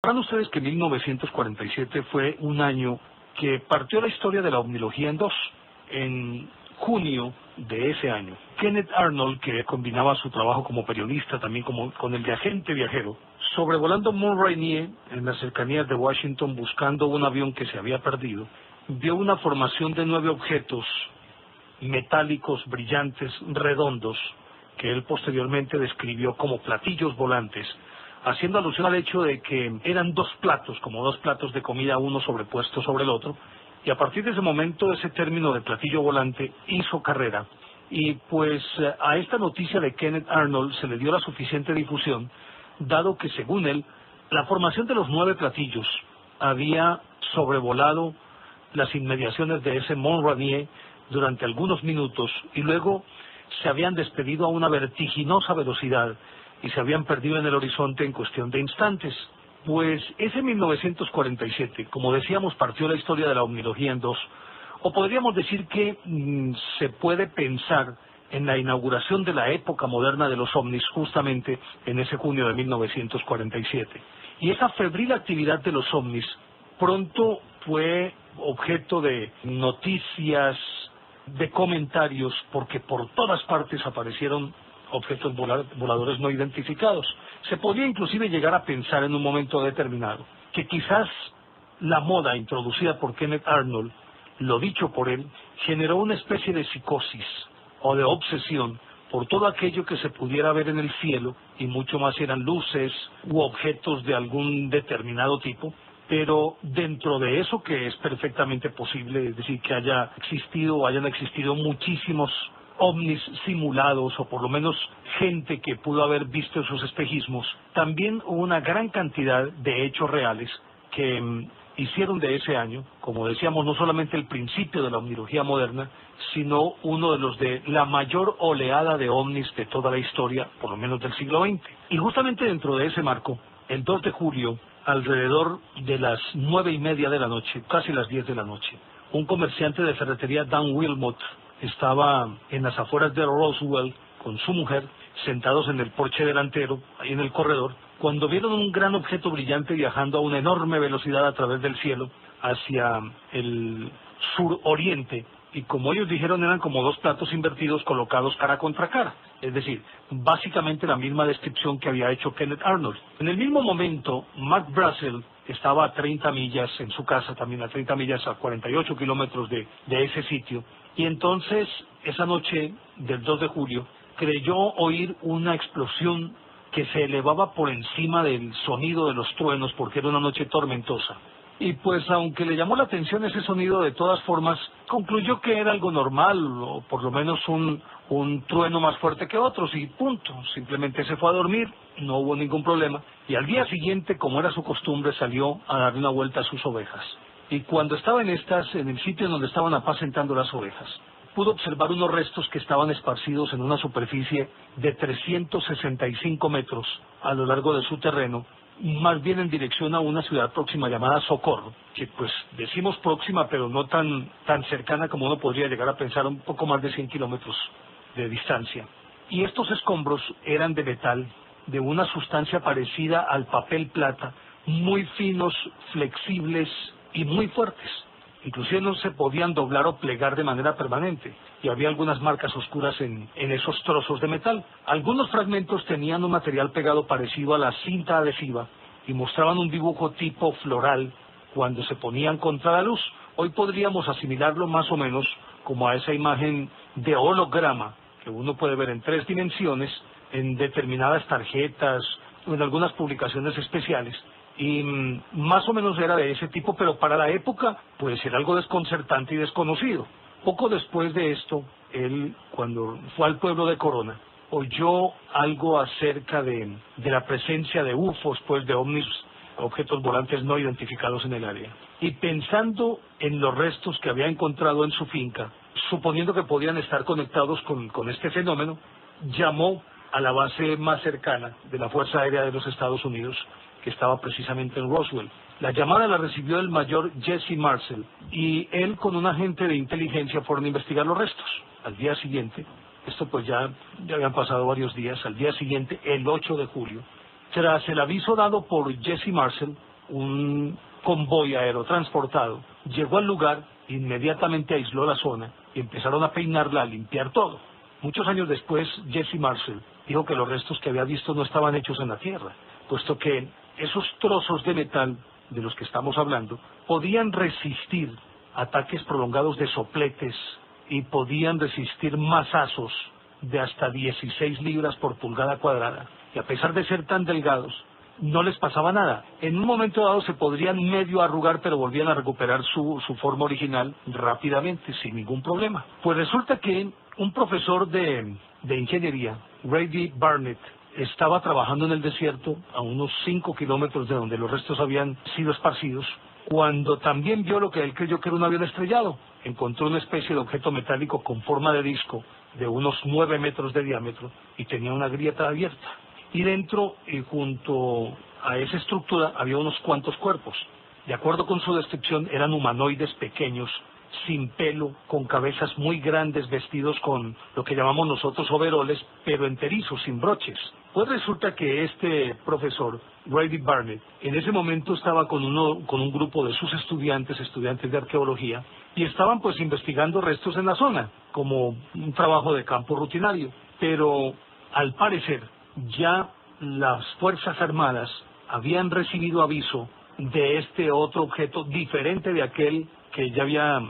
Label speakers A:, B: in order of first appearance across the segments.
A: Saben ustedes que 1947 fue un año que partió la historia de la ovnilogía en dos. En junio de ese año, Kenneth Arnold, que combinaba su trabajo como periodista también como con el de agente viajero, sobrevolando Mont Rainier en las cercanías de Washington buscando un avión que se había perdido, vio una formación de 9 objetos metálicos, brillantes, redondos, que él posteriormente describió como platillos volantes, haciendo alusión al hecho de que eran dos platos, como dos platos de comida, uno sobrepuesto sobre el otro, y a partir de ese momento ese término de platillo volante hizo carrera, y pues a esta noticia de Kenneth Arnold se le dio la suficiente difusión, dado que según él, la formación de los 9 platillos había sobrevolado las inmediaciones de ese Mont Rainier durante algunos minutos y luego se habían despedido a una vertiginosa velocidad y se habían perdido en el horizonte en cuestión de instantes. Pues ese 1947, como decíamos, partió la historia de la ovnilogía en dos, o podríamos decir que se puede pensar en la inauguración de la época moderna de los ovnis justamente en ese junio de 1947. Y esa febril actividad de los ovnis pronto fue objeto de noticias, de comentarios, porque por todas partes aparecieron objetos voladores no identificados. Se podía inclusive llegar a pensar en un momento determinado que quizás la moda introducida por Kenneth Arnold, lo dicho por él, generó una especie de psicosis o de obsesión por todo aquello que se pudiera ver en el cielo, y mucho más eran luces u objetos de algún determinado tipo, pero dentro de eso que es perfectamente posible, es decir, que haya existido o hayan existido muchísimos ovnis simulados, o por lo menos gente que pudo haber visto esos espejismos, también hubo una gran cantidad de hechos reales que hicieron de ese año, como decíamos, no solamente el principio de la ovnilogía moderna, sino uno de los de la mayor oleada de ovnis de toda la historia, por lo menos del siglo XX. Y justamente dentro de ese marco, el 2 de julio, alrededor de las 9:30 de la noche, casi las 10 de la noche, un comerciante de ferretería, Dan Wilmot, estaba en las afueras de Roswell con su mujer, sentados en el porche delantero, ahí en el corredor, cuando vieron un gran objeto brillante viajando a una enorme velocidad a través del cielo hacia el suroriente, y como ellos dijeron eran como dos platos invertidos colocados cara contra cara, es decir, básicamente la misma descripción que había hecho Kenneth Arnold. En el mismo momento, Mark Brazel estaba a 30 millas en su casa, también a 30 millas, a 48 kilómetros de ese sitio, y entonces esa noche del 2 de julio creyó oír una explosión que se elevaba por encima del sonido de los truenos, porque era una noche tormentosa. Y pues aunque le llamó la atención ese sonido, de todas formas concluyó que era algo normal, o por lo menos un trueno más fuerte que otros, y punto. Simplemente se fue a dormir, no hubo ningún problema, y al día siguiente, como era su costumbre, salió a darle una vuelta a sus ovejas. Y cuando estaba en el sitio en donde estaban apacentando las ovejas, pudo observar unos restos que estaban esparcidos en una superficie de 365 metros a lo largo de su terreno, más bien en dirección a una ciudad próxima llamada Socorro, que pues decimos próxima, pero no tan cercana como uno podría llegar a pensar, un poco más de 100 kilómetros de distancia. Y estos escombros eran de metal, de una sustancia parecida al papel plata, muy finos, flexibles y muy fuertes. Inclusive no se podían doblar o plegar de manera permanente, y había algunas marcas oscuras en esos trozos de metal. Algunos fragmentos tenían un material pegado parecido a la cinta adhesiva y mostraban un dibujo tipo floral cuando se ponían contra la luz. Hoy podríamos asimilarlo más o menos como a esa imagen de holograma que uno puede ver en 3 dimensiones en determinadas tarjetas o en algunas publicaciones especiales. Y más o menos era de ese tipo, pero para la época pues era algo desconcertante y desconocido. Poco después de esto, él, cuando fue al pueblo de Corona, oyó algo acerca de la presencia de UFOs, pues de ovnis, objetos volantes no identificados en el área. Y pensando en los restos que había encontrado en su finca, suponiendo que podían estar conectados con este fenómeno, llamó a la base más cercana de la Fuerza Aérea de los Estados Unidos, que estaba precisamente en Roswell. La llamada la recibió el mayor Jesse Marcel, y él con un agente de inteligencia fueron a investigar los restos. Al día siguiente, esto pues ya habían pasado varios días, al día siguiente, el 8 de julio, tras el aviso dado por Jesse Marcel, un convoy aerotransportado, llegó al lugar, inmediatamente aisló la zona y empezaron a peinarla, a limpiar todo. Muchos años después, Jesse Marcel dijo que los restos que había visto no estaban hechos en la Tierra, puesto que esos trozos de metal de los que estamos hablando podían resistir ataques prolongados de sopletes y podían resistir masazos de hasta 16 libras por pulgada cuadrada. Y a pesar de ser tan delgados, no les pasaba nada. En un momento dado se podrían medio arrugar, pero volvían a recuperar su forma original rápidamente, sin ningún problema. Pues resulta que un profesor de ingeniería, Grady Barnett, estaba trabajando en el desierto, a unos 5 kilómetros de donde los restos habían sido esparcidos, cuando también vio lo que él creyó que era un avión estrellado. Encontró una especie de objeto metálico con forma de disco, de unos 9 metros de diámetro, y tenía una grieta abierta. Y dentro, y junto a esa estructura, había unos cuantos cuerpos. De acuerdo con su descripción, eran humanoides pequeños, sin pelo, con cabezas muy grandes, vestidos con lo que llamamos nosotros overoles, pero enterizos, sin broches. Pues resulta que este profesor, Grady Barnett, en ese momento estaba con un grupo de sus estudiantes de arqueología, y estaban pues investigando restos en la zona, como un trabajo de campo rutinario. Pero al parecer, ya las Fuerzas Armadas habían recibido aviso de este otro objeto diferente de aquel que ya había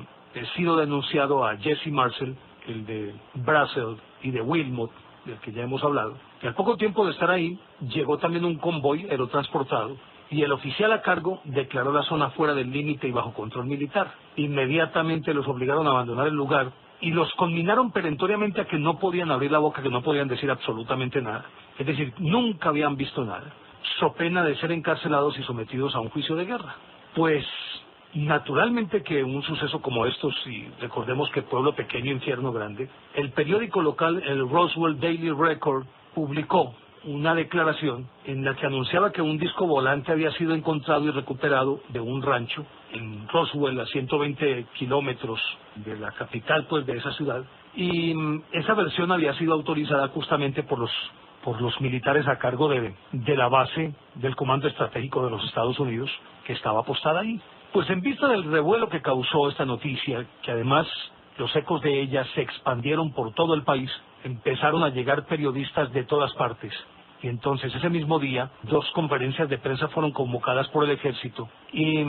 A: sido denunciado a Jesse Marcel, el de Brazel y de Wilmot, del que ya hemos hablado. Y al poco tiempo de estar ahí, llegó también un convoy aerotransportado, y el oficial a cargo declaró la zona fuera del límite y bajo control militar. Inmediatamente los obligaron a abandonar el lugar y los conminaron perentoriamente a que no podían abrir la boca, que no podían decir absolutamente nada. Es decir, nunca habían visto nada, so pena de ser encarcelados y sometidos a un juicio de guerra. Pues naturalmente que un suceso como estos, y recordemos que pueblo pequeño, infierno grande, el periódico local, el Roswell Daily Record, publicó una declaración en la que anunciaba que un disco volante había sido encontrado y recuperado de un rancho en Roswell, a 120 kilómetros de la capital pues de esa ciudad, y esa versión había sido autorizada justamente por los militares a cargo de la base del Comando Estratégico de los Estados Unidos, que estaba apostada ahí. Pues en vista del revuelo que causó esta noticia, que además los ecos de ella se expandieron por todo el país, empezaron a llegar periodistas de todas partes. Y entonces ese mismo día, 2 conferencias de prensa fueron convocadas por el ejército y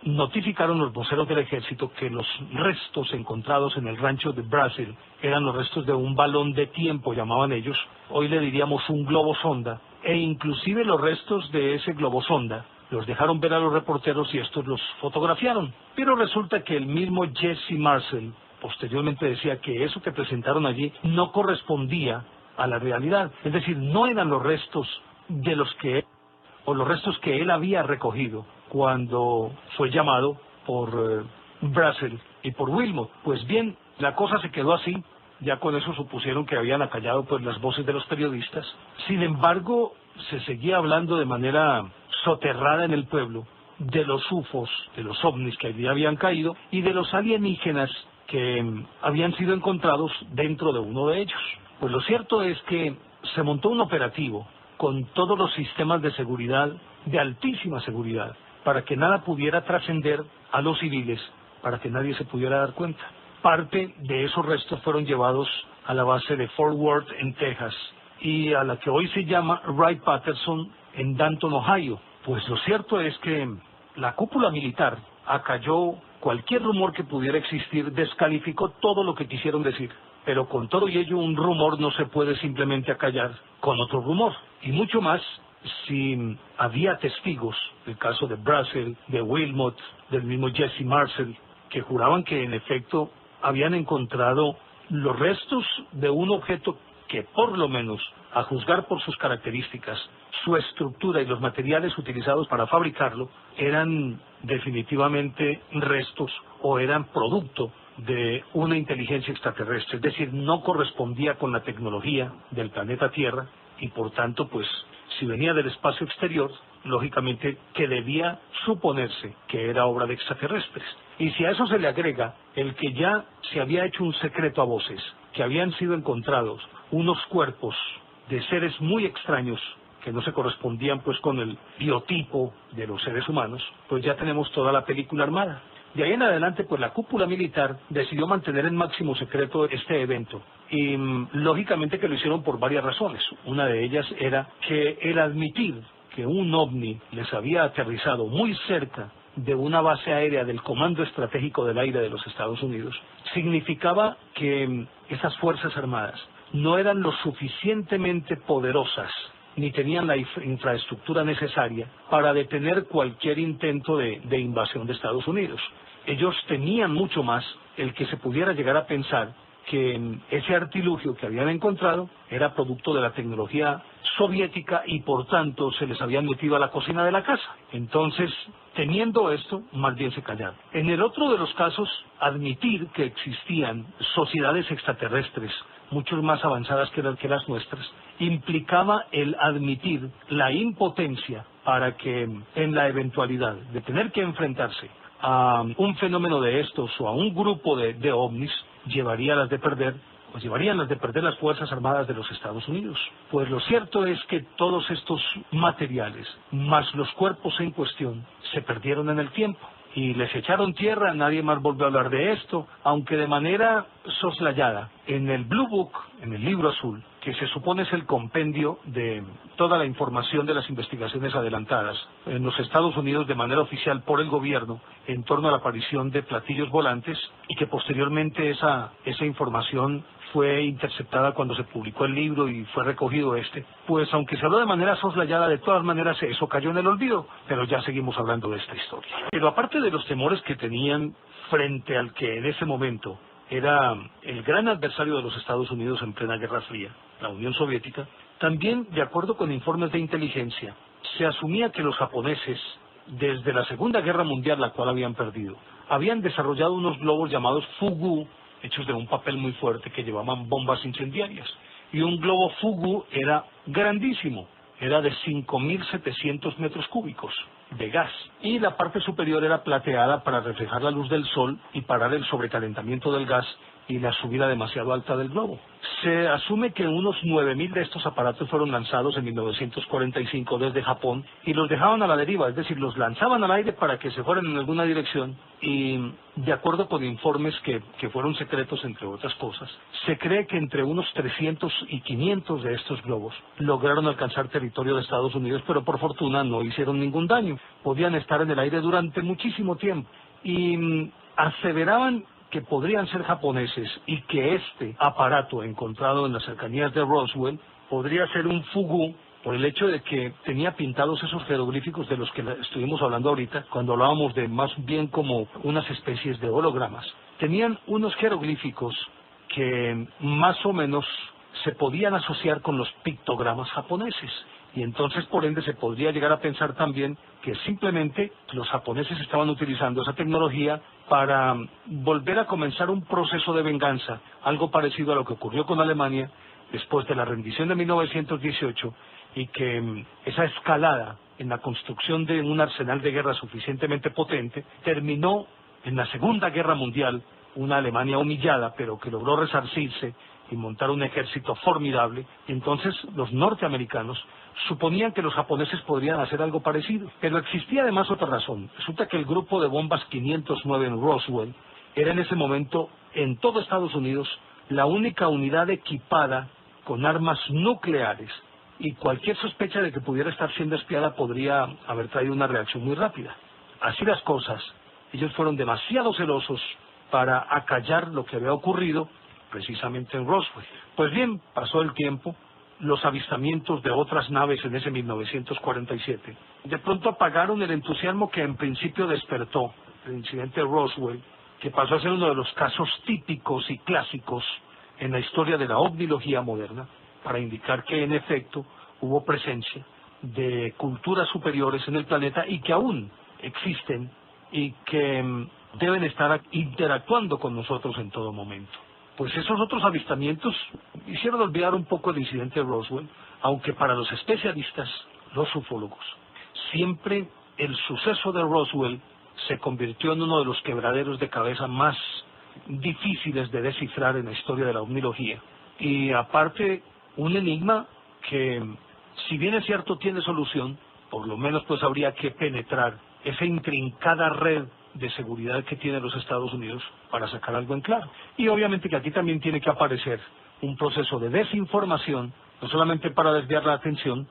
A: notificaron los voceros del ejército que los restos encontrados en el rancho de Brazel eran los restos de un balón de tiempo, llamaban ellos, hoy le diríamos un globo sonda, e inclusive los restos de ese globo sonda los dejaron ver a los reporteros y estos los fotografiaron. Pero resulta que el mismo Jesse Marcel posteriormente decía que eso que presentaron allí no correspondía a la realidad, es decir, no eran los restos de los restos que él había recogido cuando fue llamado por Brazel y por Wilmot. Pues bien, la cosa se quedó así. Ya con eso supusieron que habían acallado pues las voces de los periodistas. Sin embargo, se seguía hablando de manera soterrada en el pueblo de los UFOs, de los ovnis que allí habían caído y de los alienígenas que habían sido encontrados dentro de uno de ellos. Pues lo cierto es que se montó un operativo con todos los sistemas de seguridad, de altísima seguridad, para que nada pudiera trascender a los civiles, para que nadie se pudiera dar cuenta. Parte de esos restos fueron llevados a la base de Fort Worth en Texas y a la que hoy se llama Wright-Patterson en Danton, Ohio. Pues lo cierto es que la cúpula militar acalló cualquier rumor que pudiera existir, descalificó todo lo que quisieron decir. Pero con todo y ello, un rumor no se puede simplemente acallar con otro rumor. Y mucho más si había testigos, el caso de Brazel, de Wilmot, del mismo Jesse Marcel, que juraban que en efecto habían encontrado los restos de un objeto que por lo menos, a juzgar por sus características, su estructura y los materiales utilizados para fabricarlo, eran definitivamente restos o eran producto de una inteligencia extraterrestre, es decir, no correspondía con la tecnología del planeta Tierra y por tanto, pues, si venía del espacio exterior, lógicamente que debía suponerse que era obra de extraterrestres. Y si a eso se le agrega el que ya se había hecho un secreto a voces, que habían sido encontrados unos cuerpos de seres muy extraños que no se correspondían pues con el biotipo de los seres humanos, pues ya tenemos toda la película armada. De ahí en adelante, pues la cúpula militar decidió mantener en máximo secreto este evento. Y lógicamente que lo hicieron por varias razones. Una de ellas era que el admitir que un ovni les había aterrizado muy cerca de una base aérea del Comando Estratégico del Aire de los Estados Unidos significaba que esas Fuerzas Armadas no eran lo suficientemente poderosas ni tenían la infraestructura necesaria para detener cualquier intento de invasión de Estados Unidos. Ellos temían mucho más el que se pudiera llegar a pensar que ese artilugio que habían encontrado era producto de la tecnología soviética y por tanto se les habían metido a la cocina de la casa. Entonces, teniendo esto, más bien se callaron. En el otro de los casos, admitir que existían sociedades extraterrestres mucho más avanzadas que las nuestras, implicaba el admitir la impotencia para que en la eventualidad de tener que enfrentarse a un fenómeno de estos o a un grupo de ovnis, llevarían las de perder las Fuerzas Armadas de los Estados Unidos. Pues lo cierto es que todos estos materiales, más los cuerpos en cuestión, se perdieron en el tiempo. Y les echaron tierra, nadie más volvió a hablar de esto, aunque de manera soslayada. En el Blue Book, en el libro azul, que se supone es el compendio de toda la información de las investigaciones adelantadas en los Estados Unidos de manera oficial por el gobierno en torno a la aparición de platillos volantes, y que posteriormente esa información fue interceptada cuando se publicó el libro y fue recogido pues aunque se habló de manera soslayada, de todas maneras eso cayó en el olvido, pero ya seguimos hablando de esta historia. Pero aparte de los temores que tenían frente al que en ese momento era el gran adversario de los Estados Unidos en plena Guerra Fría, la Unión Soviética, también, de acuerdo con informes de inteligencia, se asumía que los japoneses, desde la Segunda Guerra Mundial, la cual habían perdido, habían desarrollado unos globos llamados Fugu, hechos de un papel muy fuerte que llevaban bombas incendiarias. Y un globo Fugu era grandísimo, era de 5.700 metros cúbicos de gas, y la parte superior era plateada para reflejar la luz del sol y parar el sobrecalentamiento del gas y la subida demasiado alta del globo. Se asume que unos 9.000 de estos aparatos fueron lanzados en 1945 desde Japón y los dejaban a la deriva, es decir, los lanzaban al aire para que se fueran en alguna dirección, y de acuerdo con informes que fueron secretos entre otras cosas, se cree que entre unos 300 y 500 de estos globos lograron alcanzar territorio de Estados Unidos, pero por fortuna no hicieron ningún daño. Podían estar en el aire durante muchísimo tiempo y aseveraban que podrían ser japoneses y que este aparato encontrado en las cercanías de Roswell podría ser un Fugu por el hecho de que tenía pintados esos jeroglíficos de los que estuvimos hablando ahorita, cuando hablábamos de más bien como unas especies de hologramas. Tenían unos jeroglíficos que más o menos se podían asociar con los pictogramas japoneses. Y entonces, por ende, se podría llegar a pensar también que simplemente los japoneses estaban utilizando esa tecnología para volver a comenzar un proceso de venganza, algo parecido a lo que ocurrió con Alemania después de la rendición de 1918, y que esa escalada en la construcción de un arsenal de guerra suficientemente potente terminó en la Segunda Guerra Mundial, una Alemania humillada, pero que logró resarcirse y montar un ejército formidable. Y entonces los norteamericanos suponían que los japoneses podrían hacer algo parecido. Pero existía además otra razón. Resulta que el grupo de bombas 509 en Roswell era en ese momento, en todo Estados Unidos, la única unidad equipada con armas nucleares, y cualquier sospecha de que pudiera estar siendo espiada podría haber traído una reacción muy rápida. Así las cosas, ellos fueron demasiado celosos para acallar lo que había ocurrido precisamente en Roswell. Pues bien, pasó el tiempo, los avistamientos de otras naves en ese 1947 de pronto apagaron el entusiasmo que en principio despertó el incidente de Roswell, que pasó a ser uno de los casos típicos y clásicos en la historia de la ovnilogía moderna, para indicar que en efecto hubo presencia de culturas superiores en el planeta y que aún existen y que deben estar interactuando con nosotros en todo momento. Pues esos otros avistamientos hicieron olvidar un poco el incidente de Roswell, aunque para los especialistas, los ufólogos, siempre el suceso de Roswell se convirtió en uno de los quebraderos de cabeza más difíciles de descifrar en la historia de la ovnilogía. Y aparte, un enigma que si bien es cierto tiene solución, por lo menos pues habría que penetrar esa intrincada red de seguridad que tienen los Estados Unidos para sacar algo en claro. Y obviamente que aquí también tiene que aparecer un proceso de desinformación, no solamente para desviar la atención,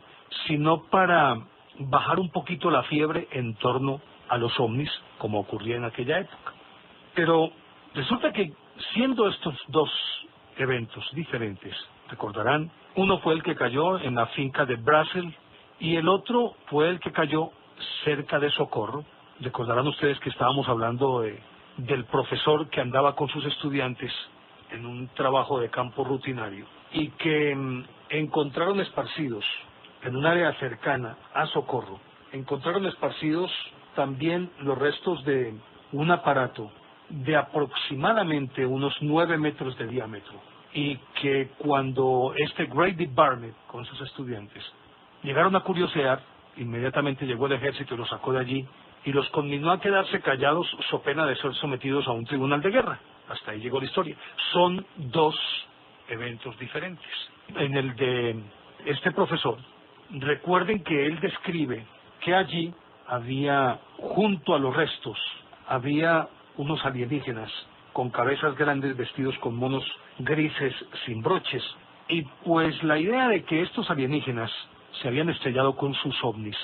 A: sino para bajar un poquito la fiebre en torno a los ovnis, como ocurría en aquella época. Pero resulta que siendo estos dos eventos diferentes, recordarán, uno fue el que cayó en la finca de Brazel y el otro fue el que cayó cerca de Socorro. Recordarán ustedes que estábamos hablando del profesor que andaba con sus estudiantes en un trabajo de campo rutinario y que encontraron esparcidos en un área cercana a Socorro, encontraron esparcidos también los restos de un aparato de aproximadamente unos 9 metros de diámetro, y que cuando Grady Barnett con sus estudiantes llegaron a curiosear, inmediatamente llegó el ejército y los sacó de allí y los conminó a quedarse callados so pena de ser sometidos a un tribunal de guerra. Hasta ahí llegó la historia. Son dos eventos diferentes. En el de este profesor, recuerden que él describe que allí había, junto a los restos, había unos alienígenas con cabezas grandes vestidos con monos grises sin broches. Y pues la idea de que estos alienígenas se habían estrellado con sus ovnis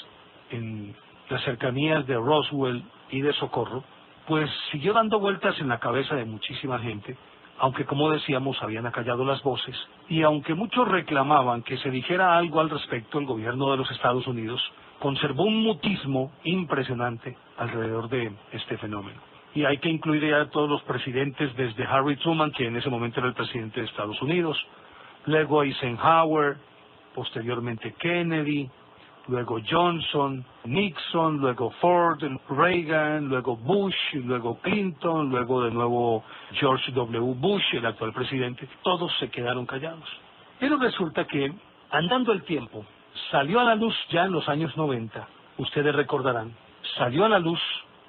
A: en las cercanías de Roswell y de Socorro, pues siguió dando vueltas en la cabeza de muchísima gente, aunque como decíamos habían acallado las voces, y aunque muchos reclamaban que se dijera algo al respecto, el gobierno de los Estados Unidos conservó un mutismo impresionante alrededor de este fenómeno. Y hay que incluir ya a todos los presidentes, desde Harry Truman, que en ese momento era el presidente de Estados Unidos, luego Eisenhower, posteriormente Kennedy, luego Johnson, Nixon, luego Ford, Reagan, luego Bush, luego Clinton, luego de nuevo George W. Bush, el actual presidente. Todos se quedaron callados. Pero resulta que, andando el tiempo, salió a la luz ya en los años 90, ustedes recordarán, salió a la luz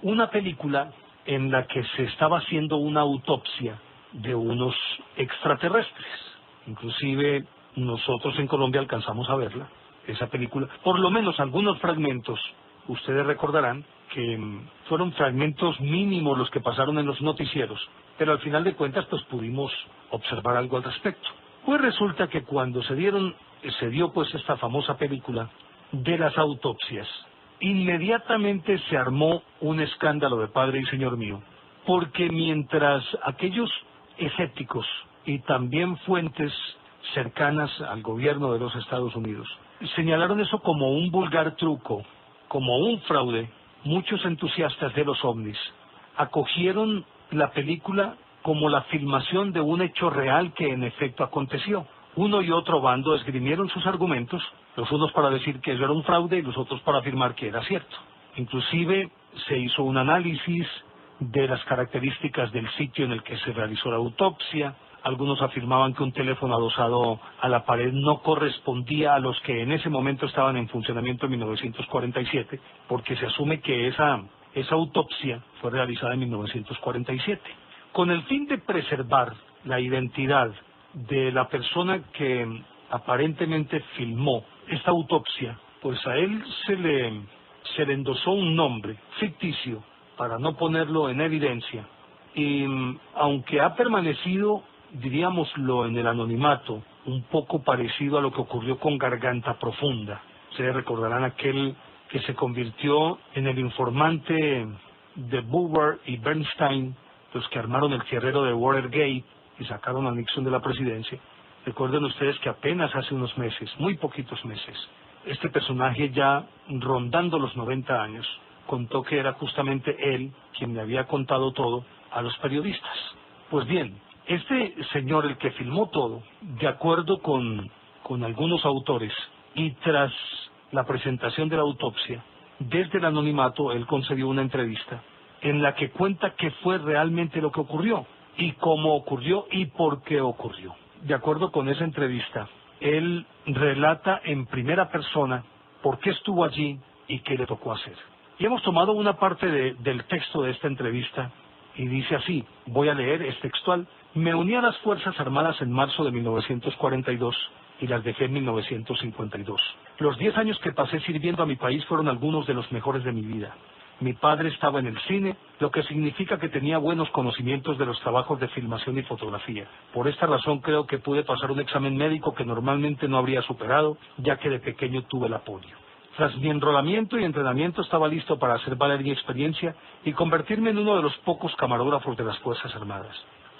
A: una película en la que se estaba haciendo una autopsia de unos extraterrestres. Inclusive nosotros en Colombia alcanzamos a verla, esa película. Por lo menos algunos fragmentos, ustedes recordarán que fueron fragmentos mínimos los que pasaron en los noticieros, pero al final de cuentas pues pudimos observar algo al respecto. Pues resulta que cuando se dio pues esta famosa película de las autopsias, inmediatamente se armó un escándalo de padre y señor mío, porque mientras aquellos escépticos y también fuentes cercanas al gobierno de los Estados Unidos señalaron eso como un vulgar truco, como un fraude, muchos entusiastas de los ovnis acogieron la película como la filmación de un hecho real que en efecto aconteció. Uno y otro bando esgrimieron sus argumentos, los unos para decir que eso era un fraude y los otros para afirmar que era cierto. Inclusive se hizo un análisis de las características del sitio en el que se realizó la autopsia. Algunos afirmaban que un teléfono adosado a la pared no correspondía a los que en ese momento estaban en funcionamiento en 1947, porque se asume que esa autopsia fue realizada en 1947. Con el fin de preservar la identidad de la persona que aparentemente filmó esta autopsia, pues a él se le endosó un nombre ficticio para no ponerlo en evidencia, y aunque ha permanecido, diríamoslo, en el anonimato, un poco parecido a lo que ocurrió con Garganta Profunda. Ustedes recordarán aquel que se convirtió en el informante de Buber y Bernstein, los que armaron el fierrero de Watergate y sacaron a Nixon de la presidencia. Recuerden ustedes que apenas hace unos meses, muy poquitos meses, este personaje ya rondando los 90 años, contó que era justamente él quien le había contado todo a los periodistas. Pues bien, este señor, el que filmó todo, de acuerdo con algunos autores, y tras la presentación de la autopsia, desde el anonimato, él concedió una entrevista en la que cuenta qué fue realmente lo que ocurrió, y cómo ocurrió, y por qué ocurrió. De acuerdo con esa entrevista, él relata en primera persona por qué estuvo allí y qué le tocó hacer. Y hemos tomado una parte del texto de esta entrevista, y dice así, voy a leer, es textual: me uní a las Fuerzas Armadas en marzo de 1942 y las dejé en 1952. Los 10 años que pasé sirviendo a mi país fueron algunos de los mejores de mi vida. Mi padre estaba en el cine, lo que significa que tenía buenos conocimientos de los trabajos de filmación y fotografía. Por esta razón creo que pude pasar un examen médico que normalmente no habría superado, ya que de pequeño tuve la polio. Tras mi enrolamiento y entrenamiento estaba listo para hacer valer mi experiencia y convertirme en uno de los pocos camarógrafos de las Fuerzas Armadas.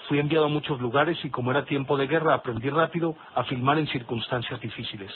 A: Fui enviado a muchos lugares y como era tiempo de guerra aprendí rápido a filmar en circunstancias difíciles.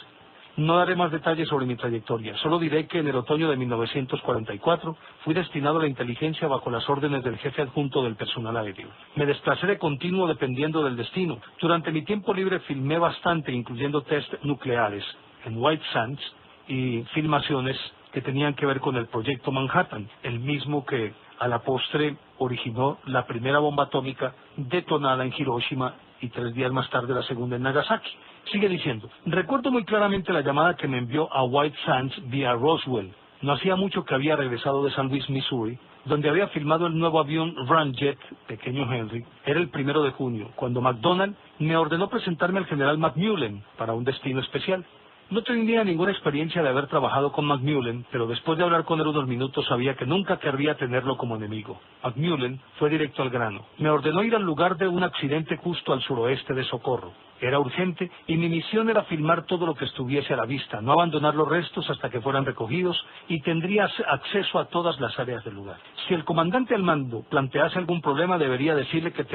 A: No daré más detalles sobre mi trayectoria, solo diré que en el otoño de 1944 fui destinado a la inteligencia bajo las órdenes del jefe adjunto del personal aéreo. Me desplacé de continuo dependiendo del destino. Durante mi tiempo libre filmé bastante, incluyendo test nucleares en White Sands y filmaciones que tenían que ver con el proyecto Manhattan, el mismo que a la postre originó la primera bomba atómica detonada en Hiroshima y 3 días más tarde la segunda en Nagasaki. Sigue diciendo, recuerdo muy claramente la llamada que me envió a White Sands vía Roswell. No hacía mucho que había regresado de San Luis, Missouri, donde había filmado el nuevo avión Ramjet, pequeño Henry. Era el 1 de junio, cuando McDonnell me ordenó presentarme al general McMullen para un destino especial. No tenía ninguna experiencia de haber trabajado con McMullen, pero después de hablar con él unos minutos sabía que nunca querría tenerlo como enemigo. McMullen fue directo al grano. Me ordenó ir al lugar de un accidente justo al suroeste de Socorro. Era urgente y mi misión era filmar todo lo que estuviese a la vista, no abandonar los restos hasta que fueran recogidos y tendría acceso a todas las áreas del lugar. Si el comandante al mando plantease algún problema debería decirle que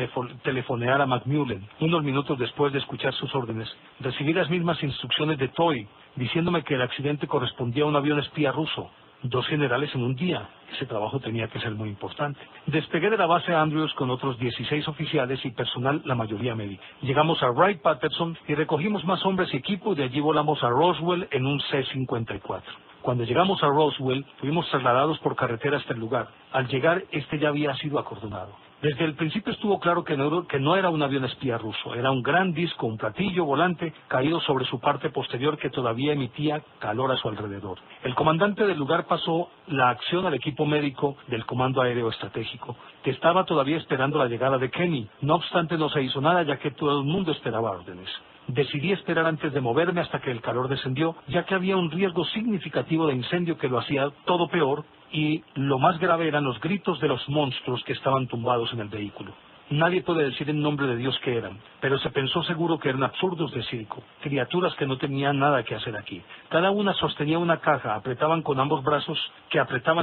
A: telefoneara a McMullen. Unos minutos después de escuchar sus órdenes, recibí las mismas instrucciones de Toy, diciéndome que el accidente correspondía a un avión espía ruso. 2 generales en un día. Ese trabajo tenía que ser muy importante. Despegué de la base Andrews con otros 16 oficiales y personal, la mayoría médica. Llegamos a Wright-Patterson y recogimos más hombres y equipo y de allí volamos a Roswell en un C-54. Cuando llegamos a Roswell, fuimos trasladados por carretera hasta el lugar. Al llegar, este ya había sido acordonado. Desde el principio estuvo claro que no era un avión espía ruso, era un gran disco, un platillo volante caído sobre su parte posterior que todavía emitía calor a su alrededor. El comandante del lugar pasó la acción al equipo médico del Comando Aéreo Estratégico, que estaba todavía esperando la llegada de Kenny. No obstante, no se hizo nada ya que todo el mundo esperaba órdenes. Decidí esperar antes de moverme hasta que el calor descendió, ya que había un riesgo significativo de incendio que lo hacía todo peor, y lo más grave eran los gritos de los monstruos que estaban tumbados en el vehículo. Nadie puede decir en nombre de Dios qué eran, pero se pensó seguro que eran absurdos de circo, criaturas que no tenían nada que hacer aquí. Cada una sostenía una caja, apretaban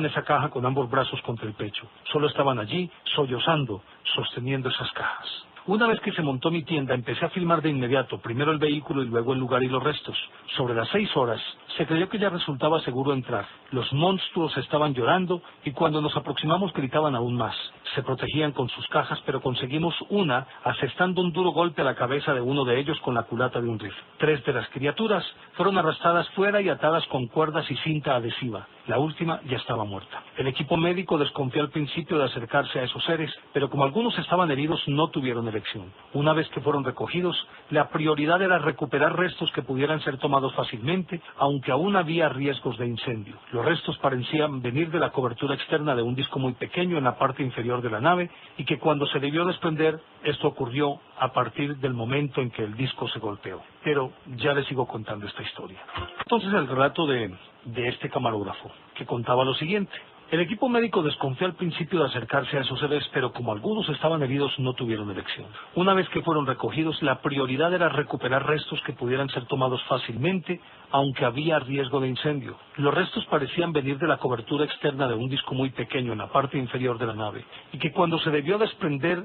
A: esa caja con ambos brazos contra el pecho. Solo estaban allí, sollozando, sosteniendo esas cajas. Una vez que se montó mi tienda, empecé a filmar de inmediato, primero el vehículo y luego el lugar y los restos. Sobre las 6 horas, se creyó que ya resultaba seguro entrar. Los monstruos estaban llorando y cuando nos aproximamos gritaban aún más. Se protegían con sus cajas, pero conseguimos una asestando un duro golpe a la cabeza de uno de ellos con la culata de un rifle. 3 de las criaturas fueron arrastradas fuera y atadas con cuerdas y cinta adhesiva. La última ya estaba muerta. El equipo médico desconfió al principio de acercarse a esos seres, pero como algunos estaban heridos, no tuvieron elección. Una vez que fueron recogidos, la prioridad era recuperar restos que pudieran ser tomados fácilmente, aunque aún había riesgos de incendio. Los restos parecían venir de la cobertura externa de un disco muy pequeño en la parte inferior de la nave, y que cuando se debió desprender, esto ocurrió a partir del momento en que el disco se golpeó. Pero ya les sigo contando esta historia. Entonces el relato de este camarógrafo, que contaba lo siguiente. El equipo médico desconfió al principio de acercarse a esos seres, pero como algunos estaban heridos, no tuvieron elección. Una vez que fueron recogidos, la prioridad era recuperar restos que pudieran ser tomados fácilmente, aunque había riesgo de incendio. Los restos parecían venir de la cobertura externa de un disco muy pequeño en la parte inferior de la nave, y que cuando se debió desprender,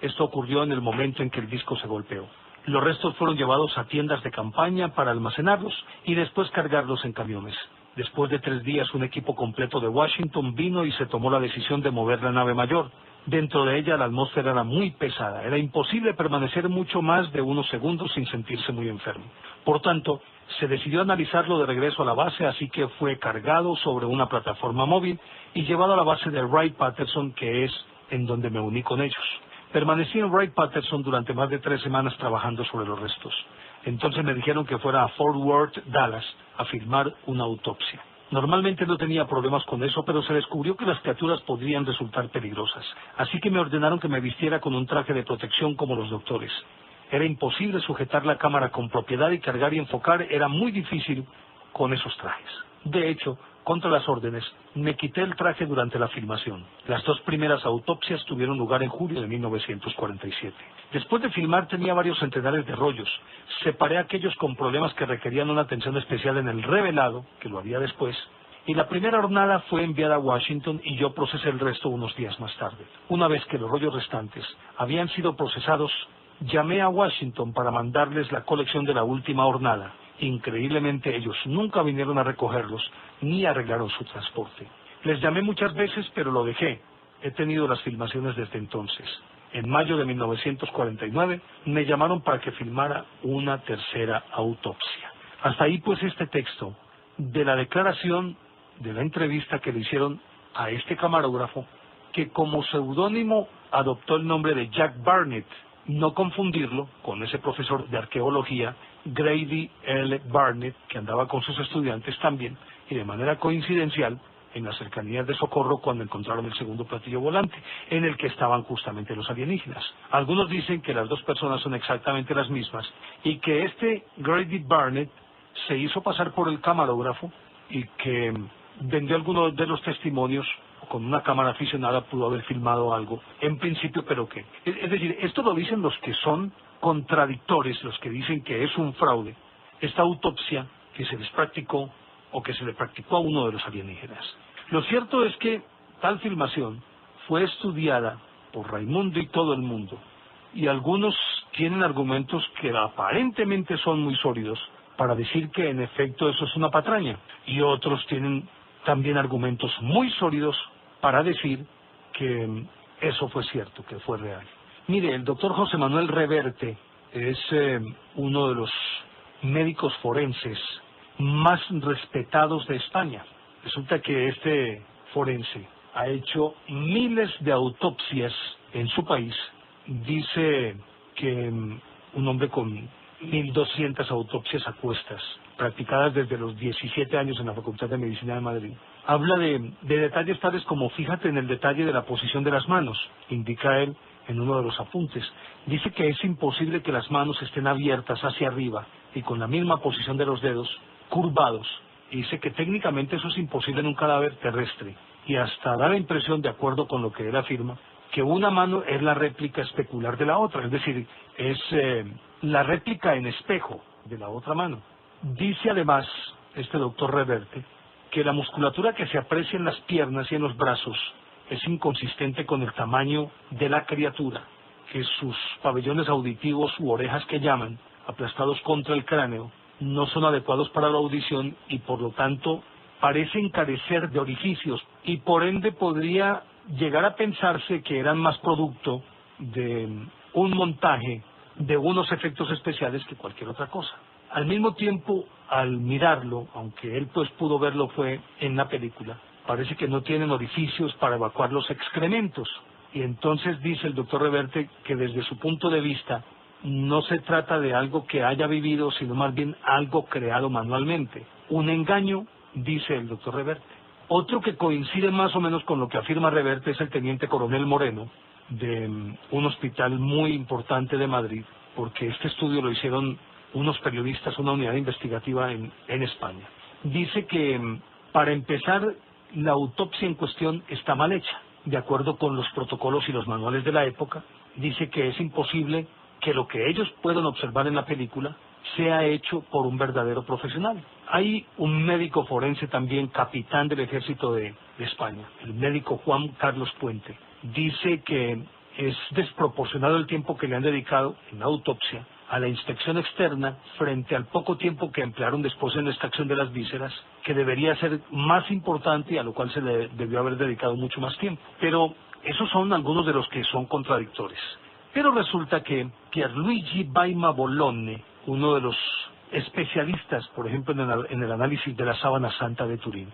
A: esto ocurrió en el momento en que el disco se golpeó. Los restos fueron llevados a tiendas de campaña para almacenarlos y después cargarlos en camiones. Después de 3 días, un equipo completo de Washington vino y se tomó la decisión de mover la nave mayor. Dentro de ella la atmósfera era muy pesada. Era imposible permanecer mucho más de unos segundos sin sentirse muy enfermo. Por tanto, se decidió analizarlo de regreso a la base, así que fue cargado sobre una plataforma móvil y llevado a la base de Wright-Patterson, que es en donde me uní con ellos. Permanecí en Wright-Patterson durante más de 3 semanas trabajando sobre los restos. Entonces me dijeron que fuera a Fort Worth, Dallas, a filmar una autopsia. Normalmente no tenía problemas con eso, pero se descubrió que las criaturas podrían resultar peligrosas. Así que me ordenaron que me vistiera con un traje de protección como los doctores. Era imposible sujetar la cámara con propiedad y cargar y enfocar era muy difícil con esos trajes. De hecho, contra las órdenes, me quité el traje durante la filmación. Las 2 primeras autopsias tuvieron lugar en julio de 1947. Después de filmar tenía varios centenares de rollos. Separé aquellos con problemas que requerían una atención especial en el revelado, que lo haría después, y la primera hornada fue enviada a Washington y yo procesé el resto unos días más tarde. Una vez que los rollos restantes habían sido procesados, llamé a Washington para mandarles la colección de la última hornada. Increíblemente ellos nunca vinieron a recogerlos ni arreglaron su transporte. Les llamé muchas veces, pero lo dejé. He tenido las filmaciones desde entonces. En mayo de 1949 me llamaron para que filmara una tercera autopsia. Hasta ahí pues este texto de la declaración de la entrevista que le hicieron a este camarógrafo, que como seudónimo adoptó el nombre de Jack Barnett, no confundirlo con ese profesor de arqueología, Grady L. Barnett, que andaba con sus estudiantes también, y de manera coincidencial, en las cercanías de Socorro cuando encontraron el segundo platillo volante, en el que estaban justamente los alienígenas. Algunos dicen que las 2 personas son exactamente las mismas, y que este Grady Barnett se hizo pasar por el camarógrafo y que vendió algunos de los testimonios. Con una cámara aficionada pudo haber filmado algo, en principio, pero que... Es decir, esto lo dicen los que son contradictores, los que dicen que es un fraude, esta autopsia que se les practicó o que se le practicó a uno de los alienígenas. Lo cierto es que tal filmación fue estudiada por Raimundo y todo el mundo, y algunos tienen argumentos que aparentemente son muy sólidos para decir que en efecto eso es una patraña, y otros tienen también argumentos muy sólidos para decir que eso fue cierto, que fue real. Mire, el doctor José Manuel Reverte es uno de los médicos forenses más respetados de España. Resulta que este forense ha hecho miles de autopsias en su país. Dice que un hombre con 1.200 autopsias a cuestas, practicadas desde los 17 años en la Facultad de Medicina de Madrid. Habla de detalles tales como, fíjate en el detalle de la posición de las manos, indica él en uno de los apuntes. Dice que es imposible que las manos estén abiertas hacia arriba y con la misma posición de los dedos, curvados. Y dice que técnicamente eso es imposible en un cadáver terrestre. Y hasta da la impresión, de acuerdo con lo que él afirma, que una mano es la réplica especular de la otra, es decir, es la réplica en espejo de la otra mano. Dice además este doctor Reverte que la musculatura que se aprecia en las piernas y en los brazos es inconsistente con el tamaño de la criatura, que sus pabellones auditivos u orejas que llaman, aplastados contra el cráneo, no son adecuados para la audición y por lo tanto parecen carecer de orificios y por ende podría llegar a pensarse que eran más producto de un montaje de unos efectos especiales que cualquier otra cosa. Al mismo tiempo, al mirarlo, aunque él pues pudo verlo fue en la película, parece que no tienen orificios para evacuar los excrementos. Y entonces dice el doctor Reverte que desde su punto de vista no se trata de algo que haya vivido, sino más bien algo creado manualmente. Un engaño, dice el doctor Reverte. Otro que coincide más o menos con lo que afirma Reverte es el teniente coronel Moreno, de un hospital muy importante de Madrid, porque este estudio lo hicieron unos periodistas, una unidad investigativa en España. Dice que, para empezar, la autopsia en cuestión está mal hecha, de acuerdo con los protocolos y los manuales de la época. Dice que es imposible que lo que ellos puedan observar en la película sea hecho por un verdadero profesional. Hay un médico forense también, capitán del ejército de España, el médico Juan Carlos Puente. Dice que es desproporcionado el tiempo que le han dedicado en la autopsia a la inspección externa frente al poco tiempo que emplearon después en la extracción de las vísceras, que debería ser más importante y a lo cual se le debió haber dedicado mucho más tiempo. Pero esos son algunos de los que son contradictores. Pero resulta que Pierluigi Baima Bologna, uno de los especialistas, por ejemplo, en el análisis de la sábana santa de Turín,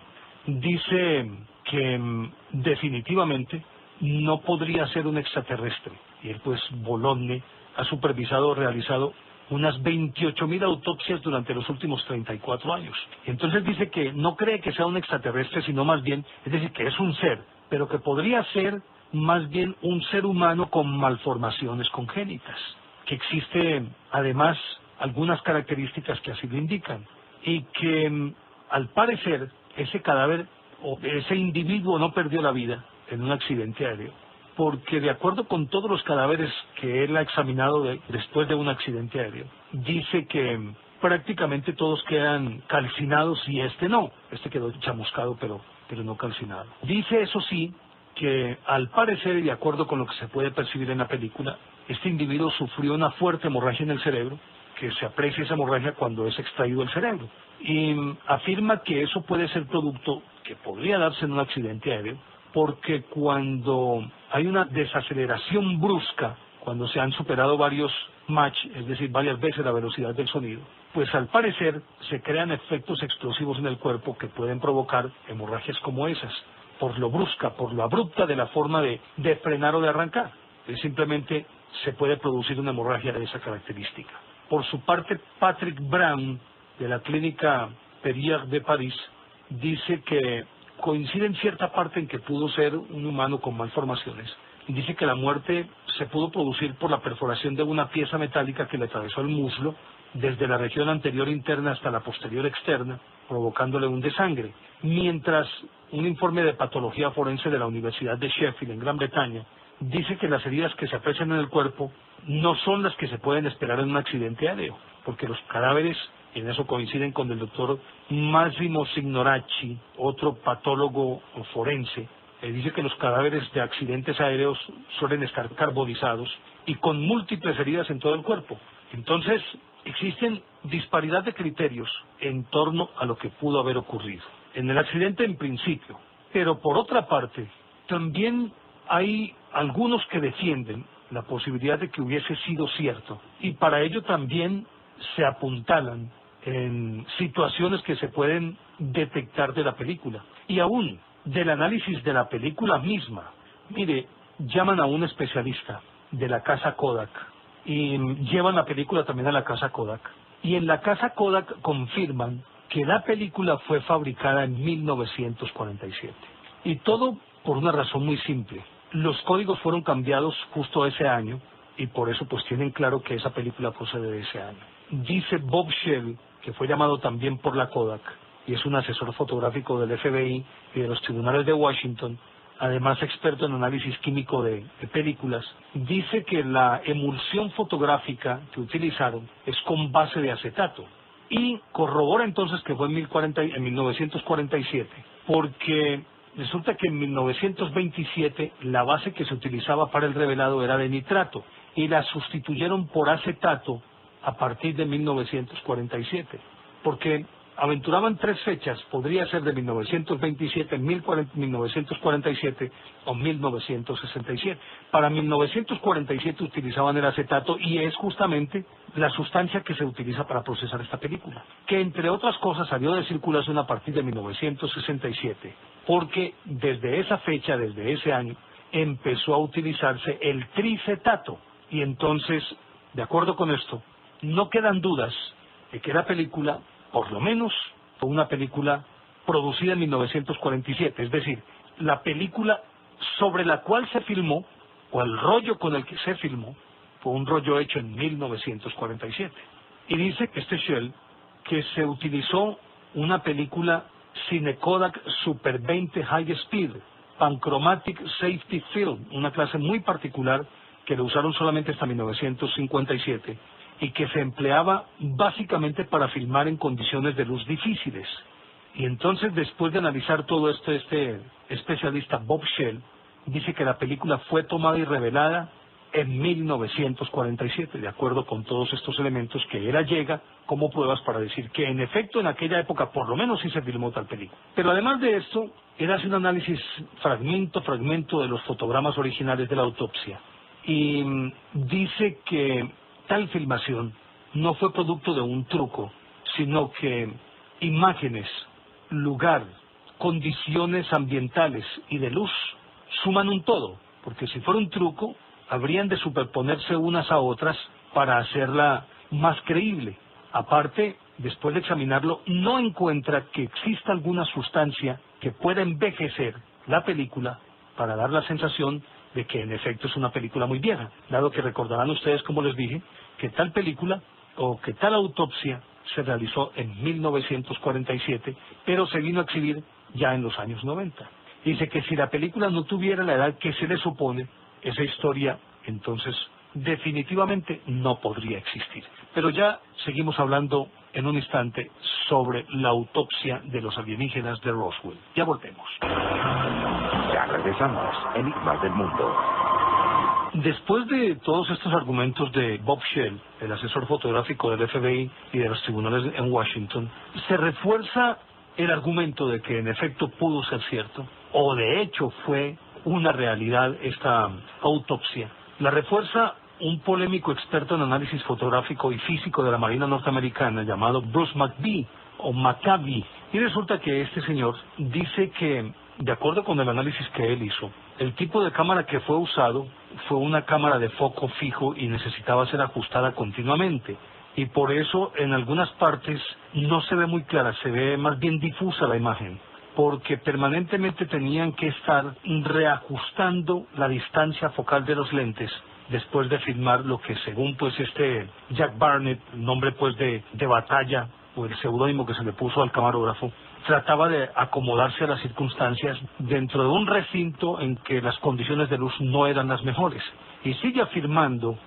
A: dice que definitivamente no podría ser un extraterrestre. Y él, pues, Bologna, ha realizado unas 28.000 autopsias durante los últimos 34 años. Entonces dice que no cree que sea un extraterrestre, sino más bien, es decir, que es un ser, pero que podría ser más bien un ser humano con malformaciones congénitas. que existe además algunas características que así lo indican, y que al parecer ese cadáver o ese individuo no perdió la vida en un accidente aéreo, porque de acuerdo con todos los cadáveres que él ha examinado después de un accidente aéreo, dice que prácticamente todos quedan calcinados y este no, este quedó chamuscado pero no calcinado. Dice eso sí que al parecer y de acuerdo con lo que se puede percibir en la película, este individuo sufrió una fuerte hemorragia en el cerebro, que se aprecia esa hemorragia cuando es extraído el cerebro, y afirma que eso puede ser producto que podría darse en un accidente aéreo, porque cuando hay una desaceleración brusca, cuando se han superado varios Mach, es decir, varias veces la velocidad del sonido, pues al parecer se crean efectos explosivos en el cuerpo que pueden provocar hemorragias como esas, por lo brusca, por lo abrupta de la forma de frenar o de arrancar. Simplemente se puede producir una hemorragia de esa característica. Por su parte, Patrick Brown, de la clínica Perrier de París, dice que coincide en cierta parte en que pudo ser un humano con malformaciones. Dice que la muerte se pudo producir por la perforación de una pieza metálica que le atravesó el muslo desde la región anterior interna hasta la posterior externa, provocándole un desangre. Mientras un informe de patología forense de la Universidad de Sheffield, en Gran Bretaña, dice que las heridas que se aprecian en el cuerpo no son las que se pueden esperar en un accidente aéreo, porque los cadáveres, en eso coinciden con el doctor Massimo Signoracci, otro patólogo forense, dice que los cadáveres de accidentes aéreos suelen estar carbonizados y con múltiples heridas en todo el cuerpo. Entonces, existen disparidad de criterios en torno a lo que pudo haber ocurrido en el accidente en principio, pero por otra parte, también hay algunos que defienden la posibilidad de que hubiese sido cierto, y para ello también se apuntalan en situaciones que se pueden detectar de la película, y aún del análisis de la película misma. Mire, llaman a un especialista de la casa Kodak, y llevan la película también a la casa Kodak, y en la casa Kodak confirman que la película fue fabricada en 1947, y todo por una razón muy simple. Los códigos fueron cambiados justo ese año y por eso pues tienen claro que esa película procede de ese año. Dice Bob Shell, que fue llamado también por la Kodak y es un asesor fotográfico del FBI y de los tribunales de Washington, además experto en análisis químico de películas, dice que la emulsión fotográfica que utilizaron es con base de acetato y corrobora entonces que fue en 1947, porque resulta que en 1927 la base que se utilizaba para el revelado era de nitrato y la sustituyeron por acetato a partir de 1947, porque aventuraban tres fechas, podría ser de 1927, 1947 o 1967. Para 1947 utilizaban el acetato y es justamente la sustancia que se utiliza para procesar esta película, que entre otras cosas salió de circulación a partir de 1967, porque desde esa fecha, desde ese año, empezó a utilizarse el tricetato. Y entonces, de acuerdo con esto, no quedan dudas de que la película, por lo menos, fue una película producida en 1947, es decir, la película sobre la cual se filmó, o el rollo con el que se filmó, fue un rollo hecho en 1947. Y dice que Shell, que se utilizó una película Cine Kodak Super 20 High Speed, Panchromatic Safety Film, una clase muy particular que lo usaron solamente hasta 1957, y que se empleaba básicamente para filmar en condiciones de luz difíciles. Y entonces, después de analizar todo esto, este especialista Bob Shell dice que la película fue tomada y revelada en 1947, de acuerdo con todos estos elementos que él allega como pruebas para decir que en efecto en aquella época por lo menos sí se filmó tal película. Pero además de esto, él hace un análisis fragmento a fragmento de los fotogramas originales de la autopsia y dice que tal filmación no fue producto de un truco, sino que imágenes, lugar, condiciones ambientales y de luz suman un todo, porque si fuera un truco, habrían de superponerse unas a otras para hacerla más creíble. Aparte, después de examinarlo, no encuentra que exista alguna sustancia que pueda envejecer la película para dar la sensación de que en efecto es una película muy vieja, dado que recordarán ustedes, como les dije, que tal película o que tal autopsia se realizó en 1947, pero se vino a exhibir ya en los años 90. Dice que si la película no tuviera la edad que se le supone, esa historia entonces definitivamente no podría existir. Pero ya seguimos hablando en un instante sobre la autopsia de los alienígenas de Roswell. Ya volvemos.
B: Ya regresamos. Enigmas del mundo.
A: Después de todos estos argumentos de Bob Shell, el asesor fotográfico del FBI y de los tribunales en Washington, se refuerza el argumento de que en efecto pudo ser cierto, o de hecho fue una realidad esta autopsia. La refuerza un polémico experto en análisis fotográfico y físico de la Marina norteamericana llamado Bruce McBee, o Maccabi. Y resulta que este señor dice que, de acuerdo con el análisis que él hizo, el tipo de cámara que fue usado fue una cámara de foco fijo y necesitaba ser ajustada continuamente. Y por eso en algunas partes no se ve muy clara, se ve más bien difusa la imagen, porque permanentemente tenían que estar reajustando la distancia focal de los lentes después de filmar lo que según pues Jack Barnett, nombre pues de batalla, o el seudónimo que se le puso al camarógrafo, trataba de acomodarse a las circunstancias dentro de un recinto en que las condiciones de luz no eran las mejores. Y sigue afirmando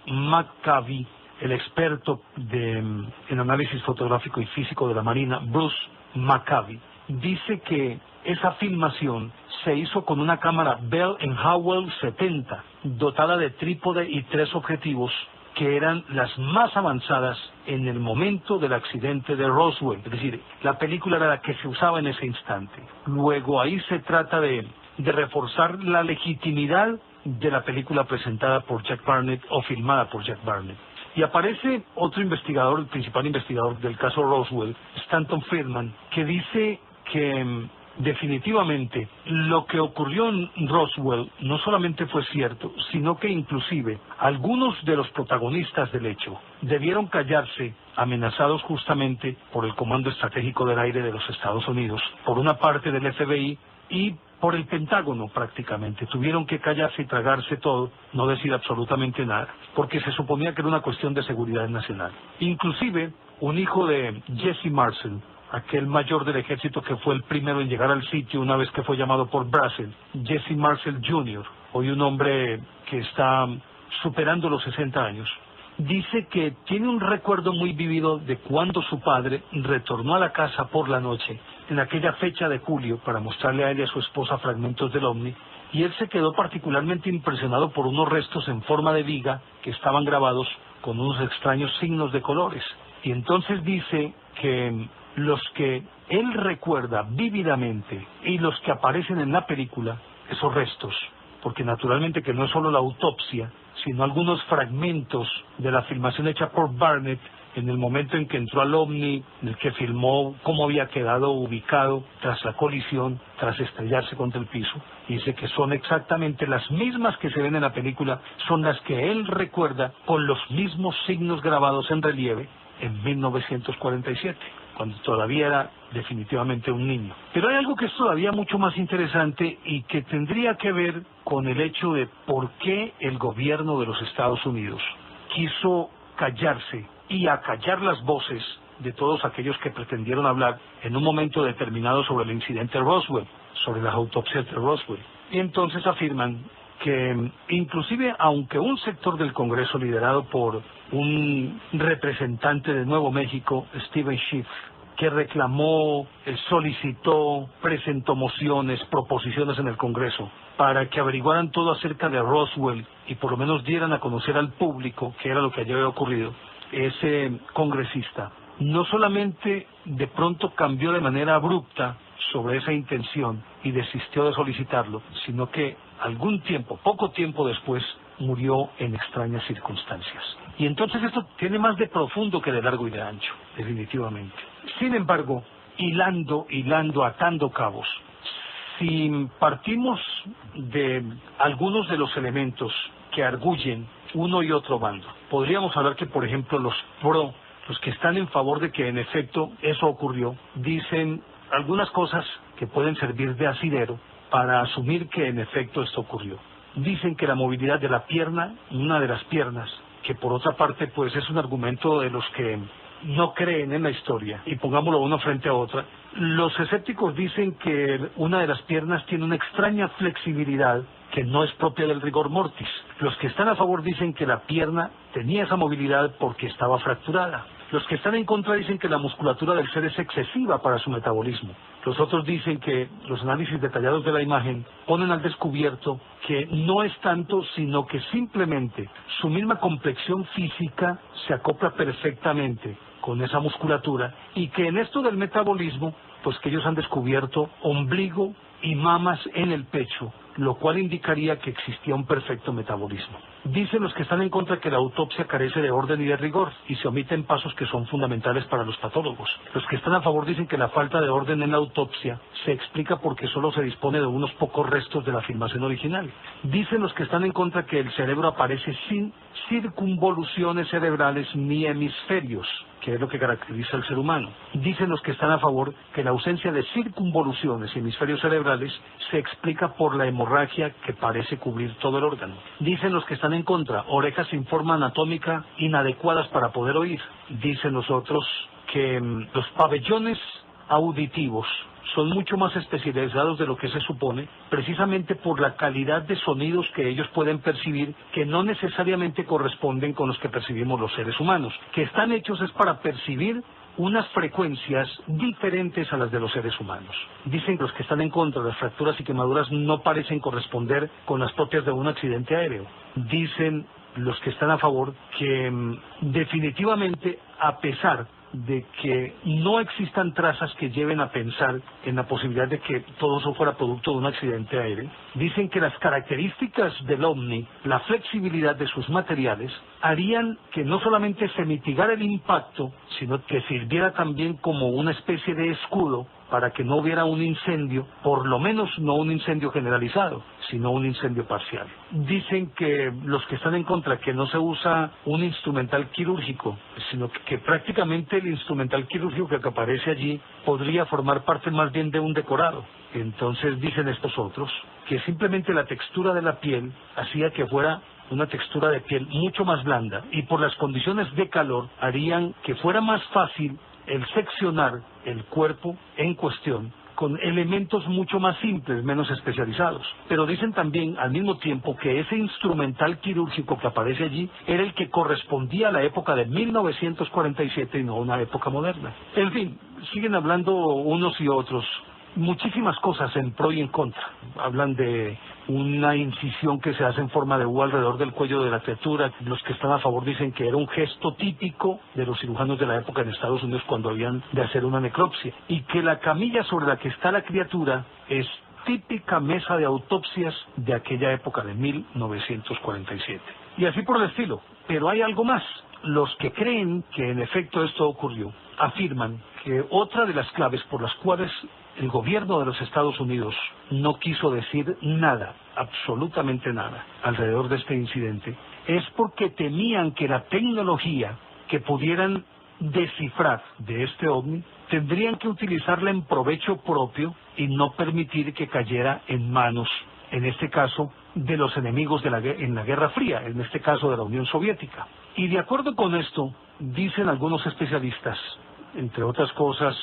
A: Maccabi, el experto en análisis fotográfico y físico de la Marina, Bruce Maccabi, dice que esa filmación se hizo con una cámara Bell & Howell 70, dotada de trípode y 3 objetivos, que eran las más avanzadas en el momento del accidente de Roswell. Es decir, la película era la que se usaba en ese instante. Luego ahí se trata de reforzar la legitimidad de la película presentada por Jack Barnett o filmada por Jack Barnett. Y aparece otro investigador, el principal investigador del caso Roswell, Stanton Friedman, que dice que definitivamente lo que ocurrió en Roswell no solamente fue cierto, sino que inclusive algunos de los protagonistas del hecho debieron callarse, amenazados justamente por el Comando Estratégico del Aire de los Estados Unidos, por una parte del FBI y por el Pentágono prácticamente. Tuvieron que callarse y tragarse todo, no decir absolutamente nada, porque se suponía que era una cuestión de seguridad nacional. Inclusive, un hijo de Jesse Marcel, aquel mayor del ejército que fue el primero en llegar al sitio una vez que fue llamado por Brazel, Jesse Marcel Jr., hoy un hombre que está superando los 60 años, dice que tiene un recuerdo muy vívido de cuando su padre retornó a la casa por la noche, en aquella fecha de julio, para mostrarle a él y a su esposa fragmentos del ovni, y él se quedó particularmente impresionado por unos restos en forma de viga que estaban grabados con unos extraños signos de colores. Y entonces dice que los que él recuerda vívidamente y los que aparecen en la película, esos restos, porque naturalmente que no es solo la autopsia, sino algunos fragmentos de la filmación hecha por Barnett en el momento en que entró al ovni, en el que filmó cómo había quedado ubicado tras la colisión, tras estrellarse contra el piso. Dice que son exactamente las mismas que se ven en la película, son las que él recuerda con los mismos signos grabados en relieve en 1947, cuando todavía era definitivamente un niño. Pero hay algo que es todavía mucho más interesante y que tendría que ver con el hecho de por qué el gobierno de los Estados Unidos quiso callarse y acallar las voces de todos aquellos que pretendieron hablar en un momento determinado sobre el incidente de Roswell, sobre las autopsias de Roswell. Y entonces afirman que inclusive aunque un sector del Congreso liderado por un representante de Nuevo México, Steven Schiff, que reclamó, solicitó, presentó mociones, proposiciones en el Congreso para que averiguaran todo acerca de Roswell y por lo menos dieran a conocer al público qué era lo que allí había ocurrido, ese congresista no solamente de pronto cambió de manera abrupta sobre esa intención y desistió de solicitarlo, sino que algún tiempo, poco tiempo después, murió en extrañas circunstancias. Y entonces esto tiene más de profundo que de largo y de ancho, definitivamente. Sin embargo, hilando, atando cabos, si partimos de algunos de los elementos que arguyen uno y otro bando, podríamos hablar que, por ejemplo, los que están en favor de que en efecto eso ocurrió, dicen algunas cosas que pueden servir de asidero para asumir que en efecto esto ocurrió. dicen que la movilidad de la pierna, una de las piernas, que por otra parte pues es un argumento de los que no creen en la historia, y pongámoslo uno frente a otra, los escépticos dicen que una de las piernas tiene una extraña flexibilidad que no es propia del rigor mortis. Los que están a favor dicen que la pierna tenía esa movilidad porque estaba fracturada. Los que están en contra dicen que la musculatura del ser es excesiva para su metabolismo. Los otros dicen que los análisis detallados de la imagen ponen al descubierto que no es tanto, sino que simplemente su misma complexión física se acopla perfectamente con esa musculatura, y que en esto del metabolismo, pues que ellos han descubierto ombligo y mamas en el pecho, lo cual indicaría que existía un perfecto metabolismo. Dicen los que están en contra que la autopsia carece de orden y de rigor, y se omiten pasos que son fundamentales para los patólogos. Los que están a favor dicen que la falta de orden en la autopsia se explica porque solo se dispone de unos pocos restos de la filmación original. Dicen los que están en contra que el cerebro aparece sin circunvoluciones cerebrales ni hemisferios, que es lo que caracteriza al ser humano. Dicen los que están a favor que la ausencia de circunvoluciones y hemisferios cerebrales se explica por la hemorragia que parece cubrir todo el órgano. Dicen los que están en contra, orejas sin forma anatómica inadecuadas para poder oír. Dicen los otros que los pabellones auditivos son mucho más especializados de lo que se supone, precisamente por la calidad de sonidos que ellos pueden percibir, que no necesariamente corresponden con los que percibimos los seres humanos, que están hechos es para percibir unas frecuencias diferentes a las de los seres humanos. Dicen que los que están en contra de las fracturas y quemaduras no parecen corresponder con las propias de un accidente aéreo. Dicen los que están a favor que definitivamente, a pesar de que no existan trazas que lleven a pensar en la posibilidad de que todo eso fuera producto de un accidente aéreo, dicen que las características del ovni, la flexibilidad de sus materiales, harían que no solamente se mitigara el impacto, sino que sirviera también como una especie de escudo para que no hubiera un incendio, por lo menos no un incendio generalizado, sino un incendio parcial. Dicen que los que están en contra, que no se usa un instrumental quirúrgico, sino que prácticamente el instrumental quirúrgico que aparece allí podría formar parte más bien de un decorado. Entonces dicen estos otros que simplemente la textura de la piel hacía que fuera una textura de piel mucho más blanda, y por las condiciones de calor harían que fuera más fácil el seccionar el cuerpo en cuestión con elementos mucho más simples, menos especializados. Pero dicen también al mismo tiempo que ese instrumental quirúrgico que aparece allí era el que correspondía a la época de 1947 y no a una época moderna. En fin, siguen hablando unos y otros muchísimas cosas en pro y en contra. Hablan de una incisión que se hace en forma de U alrededor del cuello de la criatura. Los que están a favor dicen que era un gesto típico de los cirujanos de la época en Estados Unidos cuando habían de hacer una necropsia, y que la camilla sobre la que está la criatura es típica mesa de autopsias de aquella época de 1947. Y así por el estilo. Pero hay algo más. Los que creen que en efecto esto ocurrió afirman que otra de las claves por las cuales el gobierno de los Estados Unidos no quiso decir nada, absolutamente nada, alrededor de este incidente, es porque temían que la tecnología que pudieran descifrar de este ovni, tendrían que utilizarla en provecho propio y no permitir que cayera en manos, en este caso, de los enemigos en la Guerra Fría, en este caso de la Unión Soviética. Y de acuerdo con esto, dicen algunos especialistas, entre otras cosas,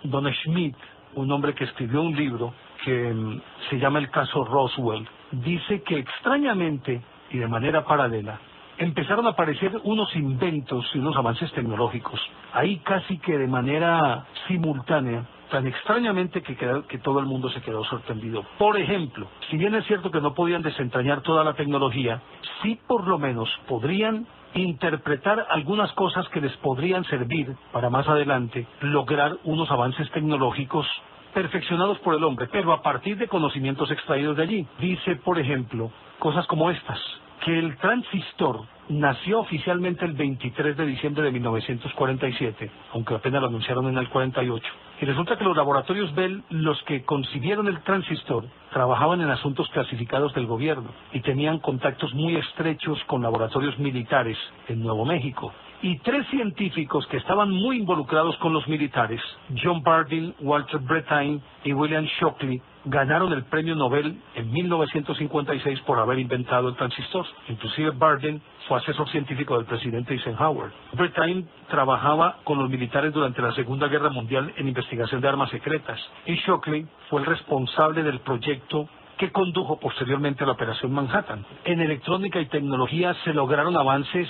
A: Don Schmidt, un hombre que escribió un libro que se llama El caso Roswell, dice que extrañamente y de manera paralela empezaron a aparecer unos inventos y unos avances tecnológicos, ahí casi que de manera simultánea, tan extrañamente que todo el mundo se quedó sorprendido. Por ejemplo, si bien es cierto que no podían desentrañar toda la tecnología, sí por lo menos podrían interpretar algunas cosas que les podrían servir para más adelante lograr unos avances tecnológicos perfeccionados por el hombre, pero a partir de conocimientos extraídos de allí. Dice, por ejemplo, cosas como estas, que el transistor nació oficialmente el 23 de diciembre de 1947, aunque apenas lo anunciaron en el 48. Y resulta que los laboratorios Bell, los que concibieron el transistor, trabajaban en asuntos clasificados del gobierno y tenían contactos muy estrechos con laboratorios militares en Nuevo México. y 3 científicos que estaban muy involucrados con los militares, John Bardeen, Walter Brettain y William Shockley, ganaron el premio Nobel en 1956 por haber inventado el transistor. Inclusive Bardeen fue asesor científico del presidente Eisenhower. Brettain trabajaba con los militares durante la Segunda Guerra Mundial en investigación de armas secretas, y Shockley fue el responsable del proyecto que condujo posteriormente a la Operación Manhattan. En electrónica y tecnología se lograron avances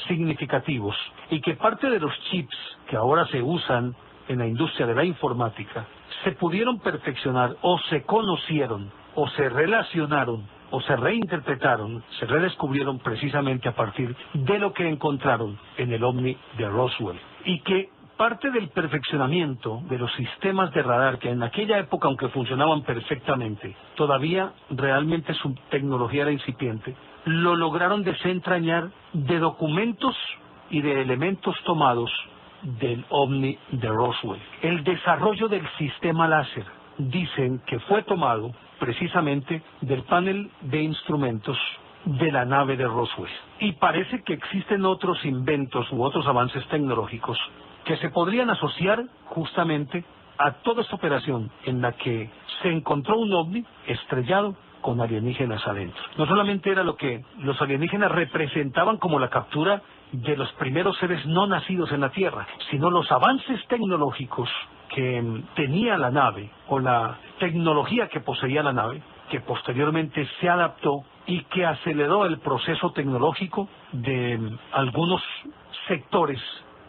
A: significativos, y que parte de los chips que ahora se usan en la industria de la informática se pudieron perfeccionar, o se conocieron, o se relacionaron, o se reinterpretaron, se redescubrieron precisamente a partir de lo que encontraron en el OVNI de Roswell. Y que parte del perfeccionamiento de los sistemas de radar, que en aquella época, aunque funcionaban perfectamente, todavía realmente su tecnología era incipiente, lo lograron desentrañar de documentos y de elementos tomados del OVNI de Roswell. El desarrollo del sistema láser, dicen que fue tomado precisamente del panel de instrumentos de la nave de Roswell. Y parece que existen otros inventos u otros avances tecnológicos que se podrían asociar justamente a toda esta operación en la que se encontró un OVNI estrellado con alienígenas adentro. No solamente era lo que los alienígenas representaban como la captura de los primeros seres no nacidos en la Tierra, sino los avances tecnológicos que tenía la nave, o la tecnología que poseía la nave, que posteriormente se adaptó y que aceleró el proceso tecnológico de algunos sectores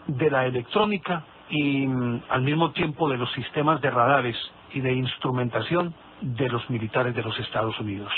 A: de la electrónica y al mismo tiempo de los sistemas de radares y de instrumentación de los militares de los Estados Unidos.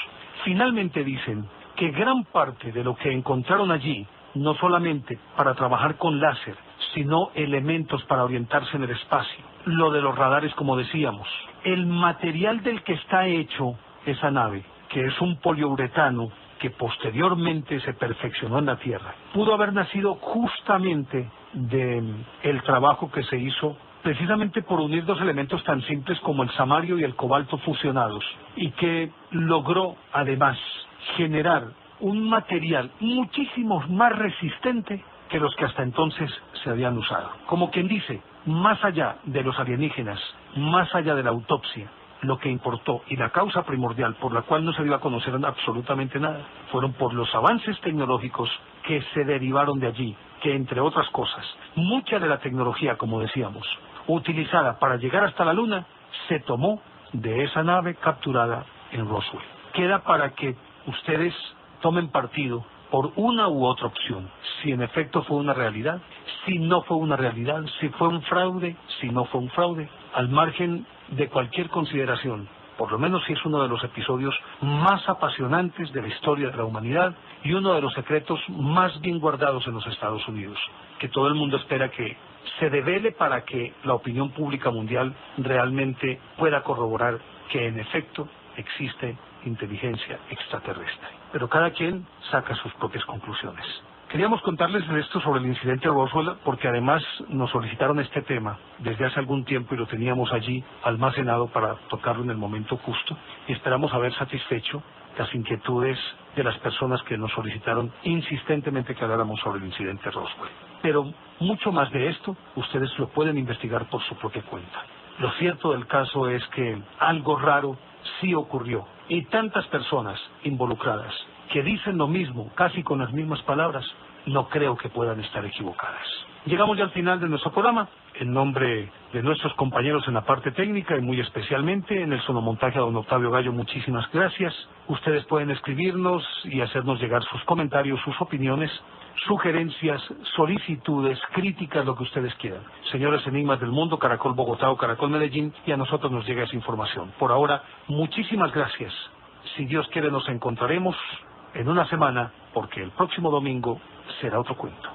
A: Finalmente dicen que gran parte de lo que encontraron allí, no solamente para trabajar con láser, sino elementos para orientarse en el espacio, lo de los radares, como decíamos, el material del que está hecho esa nave, que es un poliuretano que posteriormente se perfeccionó en la Tierra, pudo haber nacido justamente del trabajo que se hizo precisamente por unir dos elementos tan simples como el samario y el cobalto fusionados, y que logró además generar un material muchísimo más resistente que los que hasta entonces se habían usado. Como quien dice, más allá de los alienígenas, más allá de la autopsia, lo que importó y la causa primordial por la cual no se dio a conocer absolutamente nada, fueron por los avances tecnológicos que se derivaron de allí, que entre otras cosas, mucha de la tecnología, como decíamos, utilizada para llegar hasta la Luna, se tomó de esa nave capturada en Roswell. Queda para que ustedes tomen partido por una u otra opción, si en efecto fue una realidad, si no fue una realidad, si fue un fraude, si no fue un fraude, al margen de cualquier consideración. Por lo menos si es uno de los episodios más apasionantes de la historia de la humanidad y uno de los secretos más bien guardados en los Estados Unidos, que todo el mundo espera que se devele para que la opinión pública mundial realmente pueda corroborar que en efecto existe inteligencia extraterrestre. Pero cada quien saca sus propias conclusiones. Queríamos contarles esto sobre el incidente de Roswell porque además nos solicitaron este tema desde hace algún tiempo y lo teníamos allí almacenado para tocarlo en el momento justo, y esperamos haber satisfecho las inquietudes de las personas que nos solicitaron insistentemente que habláramos sobre el incidente de Roswell. Pero mucho más de esto ustedes lo pueden investigar por su propia cuenta. Lo cierto del caso es que algo raro sí ocurrió, y tantas personas involucradas que dicen lo mismo, casi con las mismas palabras, no creo que puedan estar equivocadas. Llegamos ya al final de nuestro programa. En nombre de nuestros compañeros en la parte técnica y muy especialmente en el sonomontaje a don Octavio Gallo, muchísimas gracias. Ustedes pueden escribirnos y hacernos llegar sus comentarios, sus opiniones, sugerencias, solicitudes, críticas, lo que ustedes quieran. Señores Enigmas del Mundo, Caracol Bogotá o Caracol Medellín, y a nosotros nos llega esa información. Por ahora, muchísimas gracias. Si Dios quiere, nos encontraremos en una semana, porque el próximo domingo será otro cuento.